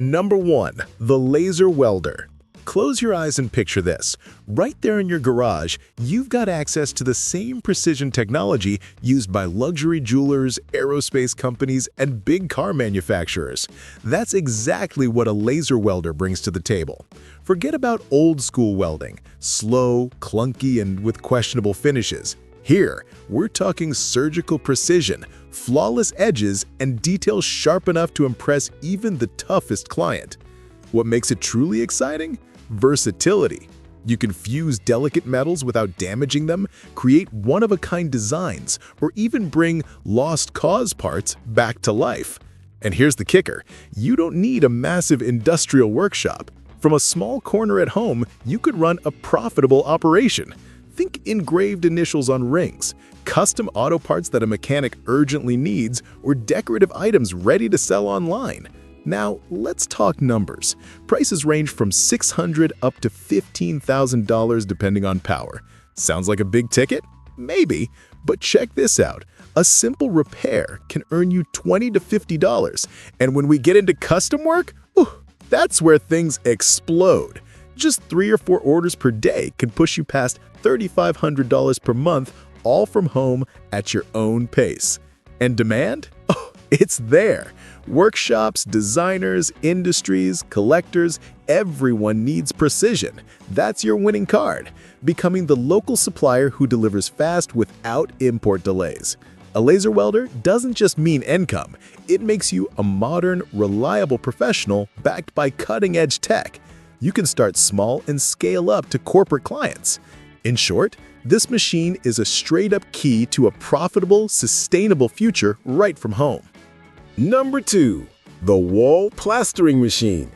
Number 1. The Laser Welder. Close your eyes and picture this. Right there in your garage, you've got access to the same precision technology used by luxury jewelers, aerospace companies, and big car manufacturers. That's exactly what a laser welder brings to the table. Forget about old-school welding, slow, clunky, and with questionable finishes. Here, we're talking surgical precision, flawless edges, and details sharp enough to impress even the toughest client. What makes it truly exciting? Versatility. You can fuse delicate metals without damaging them, create one-of-a-kind designs, or even bring lost cause parts back to life. And here's the kicker. You don't need a massive industrial workshop. From a small corner at home, you could run a profitable operation. Think engraved initials on rings, custom auto parts that a mechanic urgently needs, or decorative items ready to sell online. Now, let's talk numbers. Prices range from $600 up to $15,000 depending on power. Sounds like a big ticket? Maybe, but check this out. A simple repair can earn you $20 to $50, and when we get into custom work, that's where things explode. Just 3 or 4 orders per day can push you past $3,500 per month, all from home at your own pace. And demand? It's there. Workshops, designers, industries, collectors, everyone needs precision. That's your winning card, becoming the local supplier who delivers fast without import delays. A laser welder doesn't just mean income. It makes you a modern, reliable professional backed by cutting-edge tech. You can start small and scale up to corporate clients. In short, this machine is a straight-up key to a profitable, sustainable future right from home. Number 2. The wall plastering machine.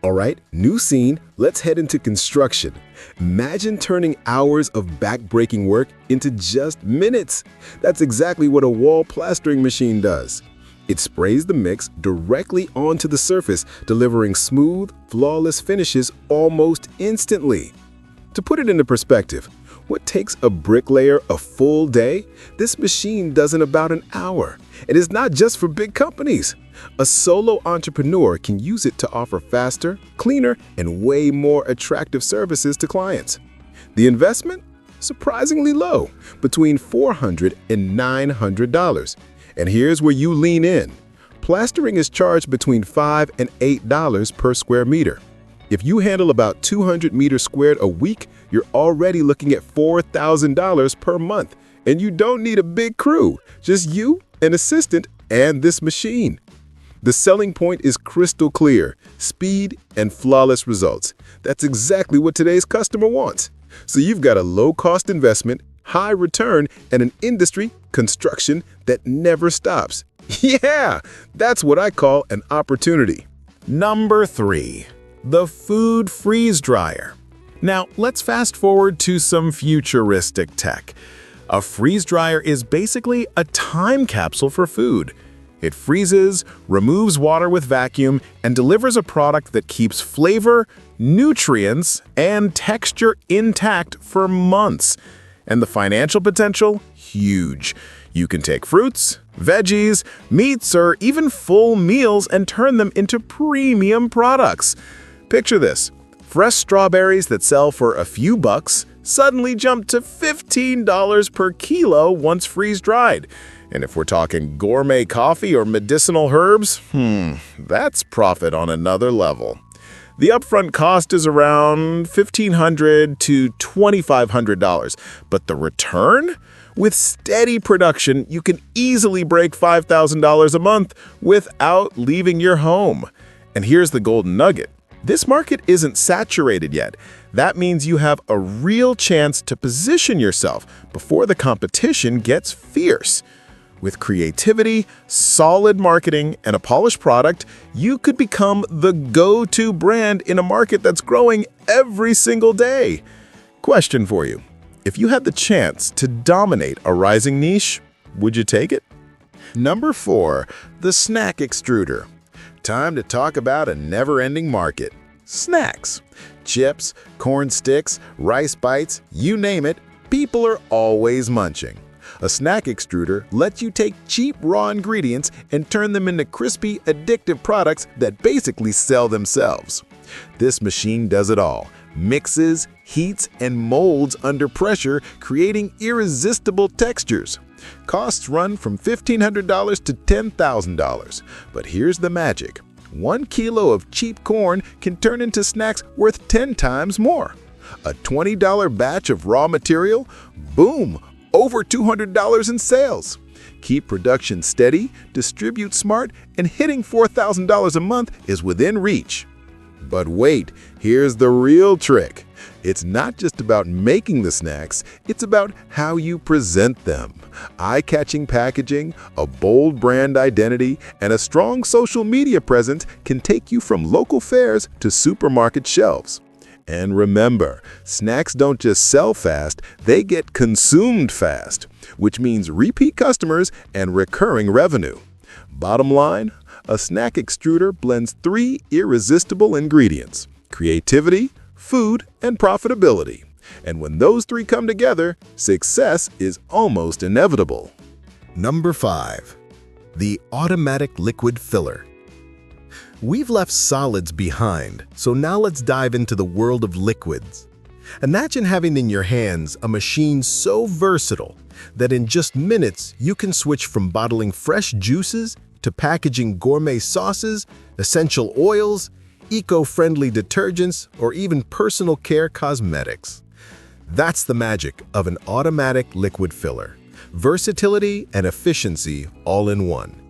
Alright, new scene, let's head into construction. Imagine turning hours of back-breaking work into just minutes. That's exactly what a wall plastering machine does. It sprays the mix directly onto the surface, delivering smooth, flawless finishes almost instantly. To put it into perspective, what takes a bricklayer a full day, this machine does in about an hour. It is not just for big companies. A solo entrepreneur can use it to offer faster, cleaner, and way more attractive services to clients. The investment? Surprisingly low, between $400 and $900. And here's where you lean in. Plastering is charged between $5 and $8 per square meter. If you handle about 200 meters squared a week, you're already looking at $4,000 per month. And you don't need a big crew, just you, an assistant, and this machine. The selling point is crystal clear: speed and flawless results. That's exactly what today's customer wants. So you've got a low-cost investment, high return, and an industry, construction, that never stops. Yeah, that's what I call an opportunity. Number 3. The food freeze dryer. Now, let's fast forward to some futuristic tech. A freeze dryer is basically a time capsule for food. It freezes, removes water with vacuum, and delivers a product that keeps flavor, nutrients, and texture intact for months. And the financial potential? Huge. You can take fruits, veggies, meats, or even full meals and turn them into premium products. Picture this. Fresh strawberries that sell for a few bucks suddenly jump to $15 per kilo once freeze-dried. And if we're talking gourmet coffee or medicinal herbs, that's profit on another level. The upfront cost is around $1,500 to $2,500, but the return? With steady production, you can easily break $5,000 a month without leaving your home. And here's the golden nugget. This market isn't saturated yet. That means you have a real chance to position yourself before the competition gets fierce. With creativity, solid marketing, and a polished product, you could become the go-to brand in a market that's growing every single day. Question for you. If you had the chance to dominate a rising niche, would you take it? Number 4. The Snack Extruder. Time to talk about a never-ending market. Snacks. Chips, corn sticks, rice bites, you name it, people are always munching. A snack extruder lets you take cheap raw ingredients and turn them into crispy, addictive products that basically sell themselves. This machine does it all: mixes, heats, and molds under pressure, creating irresistible textures. Costs run from $1,500 to $10,000. But here's the magic: 1 kilo of cheap corn can turn into snacks worth 10 times more. A $20 batch of raw material? Boom! Over $200 in sales. Keep production steady, distribute smart, and hitting $4,000 a month is within reach. But wait, here's the real trick. It's not just about making the snacks, it's about how you present them. Eye-catching packaging, a bold brand identity, and a strong social media presence can take you from local fairs to supermarket shelves. And remember, snacks don't just sell fast, they get consumed fast, which means repeat customers and recurring revenue. Bottom line, a snack extruder blends 3 irresistible ingredients: creativity, food, and profitability. And when those 3 come together, success is almost inevitable. Number 5. The automatic liquid filler. We've left solids behind, so now let's dive into the world of liquids. Imagine having in your hands a machine so versatile that in just minutes you can switch from bottling fresh juices to packaging gourmet sauces, essential oils, eco-friendly detergents, or even personal care cosmetics. That's the magic of an automatic liquid filler. Versatility and efficiency all in one.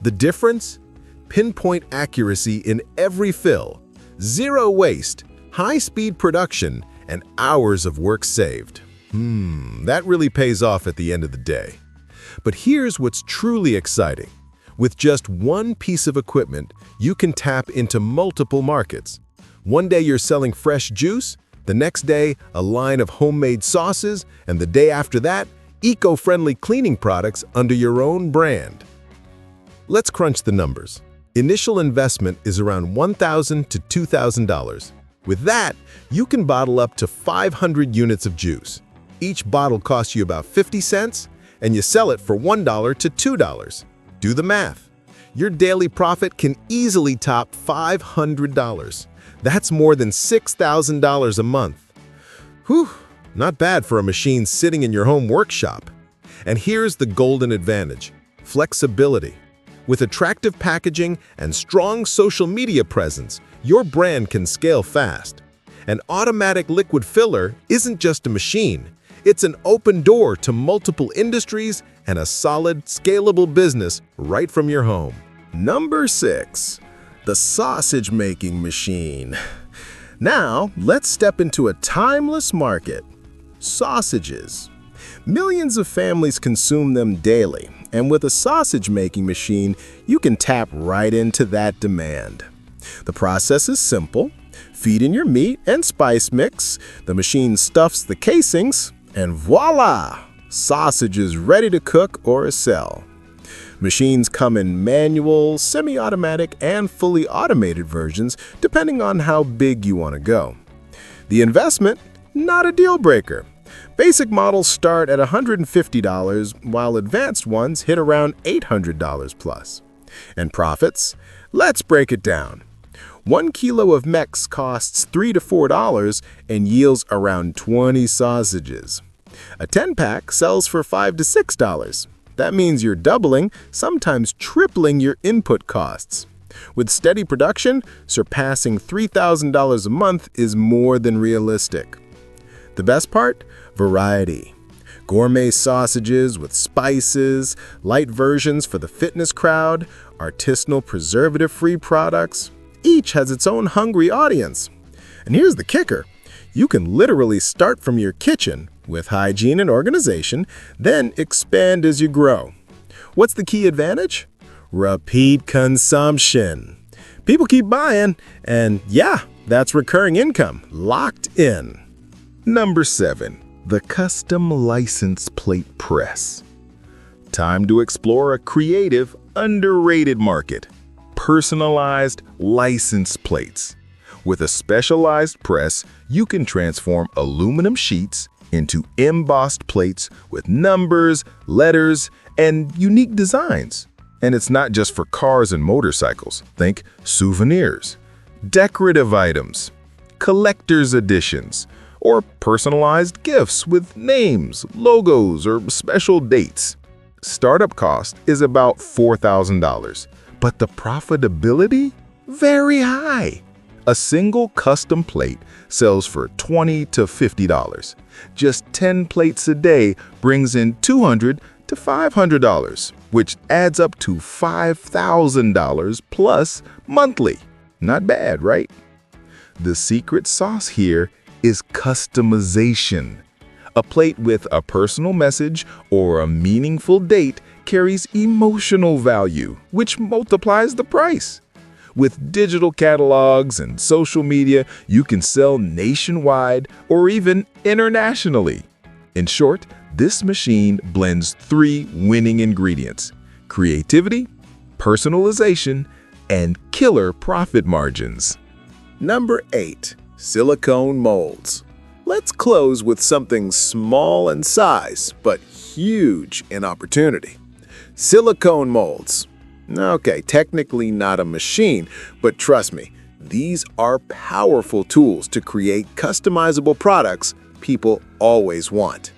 The difference? Pinpoint accuracy in every fill, zero waste, high-speed production, and hours of work saved. That really pays off at the end of the day. But here's what's truly exciting. With just one piece of equipment, you can tap into multiple markets. One day you're selling fresh juice, the next day a line of homemade sauces, and the day after that, eco-friendly cleaning products under your own brand. Let's crunch the numbers. Initial investment is around $1,000 to $2,000. With that, you can bottle up to 500 units of juice. Each bottle costs you about 50 cents, and you sell it for $1 to $2. Do the math. Your daily profit can easily top $500. That's more than $6,000 a month. Whew, not bad for a machine sitting in your home workshop. And here's the golden advantage: flexibility. With attractive packaging and strong social media presence, your brand can scale fast. An automatic liquid filler isn't just a machine. It's an open door to multiple industries and a solid, scalable business right from your home. Number 6. The sausage-making machine. Now, let's step into a timeless market: sausages. Millions of families consume them daily, and with a sausage-making machine, you can tap right into that demand. The process is simple. Feed in your meat and spice mix, the machine stuffs the casings, and voila! Sausage is ready to cook or sell. Machines come in manual, semi-automatic, and fully automated versions, depending on how big you want to go. The investment? Not a deal breaker. Basic models start at $150, while advanced ones hit around $800 plus. And profits? Let's break it down. 1 kilo of Mex costs $3 to $4 and yields around 20 sausages. A 10-pack sells for $5 to $6. That means you're doubling, sometimes tripling your input costs. With steady production, surpassing $3,000 a month is more than realistic. The best part? Variety. Gourmet sausages with spices, light versions for the fitness crowd, artisanal preservative-free products. Each has its own hungry audience. And here's the kicker. You can literally start from your kitchen with hygiene and organization, then expand as you grow. What's the key advantage? Repeat consumption. People keep buying, and yeah, that's recurring income locked in. Number 7. The custom license plate press. Time to explore a creative, underrated market: personalized license plates. With a specialized press, you can transform aluminum sheets into embossed plates with numbers, letters, and unique designs. And it's not just for cars and motorcycles. Think souvenirs, decorative items, collector's editions, or personalized gifts with names, logos, or special dates. Startup cost is about $4,000, but the profitability? Very high. A single custom plate sells for $20 to $50. Just 10 plates a day brings in $200 to $500, which adds up to $5,000 plus monthly. Not bad, right? The secret sauce here is customization. A plate with a personal message or a meaningful date carries emotional value, which multiplies the price. With digital catalogs and social media, you can sell nationwide or even internationally. In short, this machine blends 3 winning ingredients: creativity, personalization, and killer profit margins. Number 8. Silicone Molds. Let's close with something small in size, but huge in opportunity. Silicone molds. Okay, technically not a machine, but trust me, these are powerful tools to create customizable products people always want.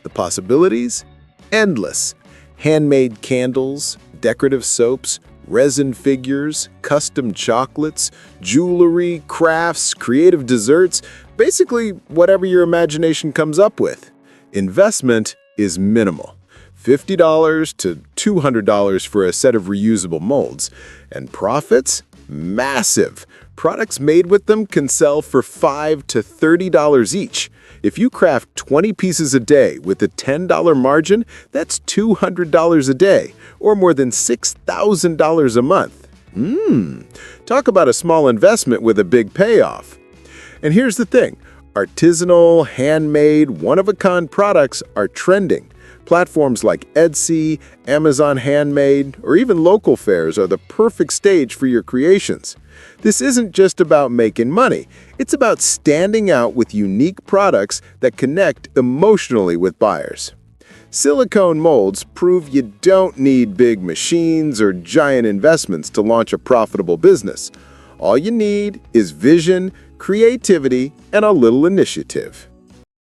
The possibilities? Endless. Handmade candles, decorative soaps, resin figures, custom chocolates, jewelry, crafts, creative desserts, basically whatever your imagination comes up with. Investment is minimal. $50 to $200 for a set of reusable molds. And profits? Massive. Products made with them can sell for $5 to $30 each. If you craft 20 pieces a day with a $10 margin, that's $200 a day, or more than $6,000 a month. Talk about a small investment with a big payoff. And here's the thing. Artisanal, handmade, one-of-a-kind products are trending. Platforms like Etsy, Amazon Handmade, or even local fairs are the perfect stage for your creations. This isn't just about making money. It's about standing out with unique products that connect emotionally with buyers. Silicone molds prove you don't need big machines or giant investments to launch a profitable business. All you need is vision, creativity, and a little initiative.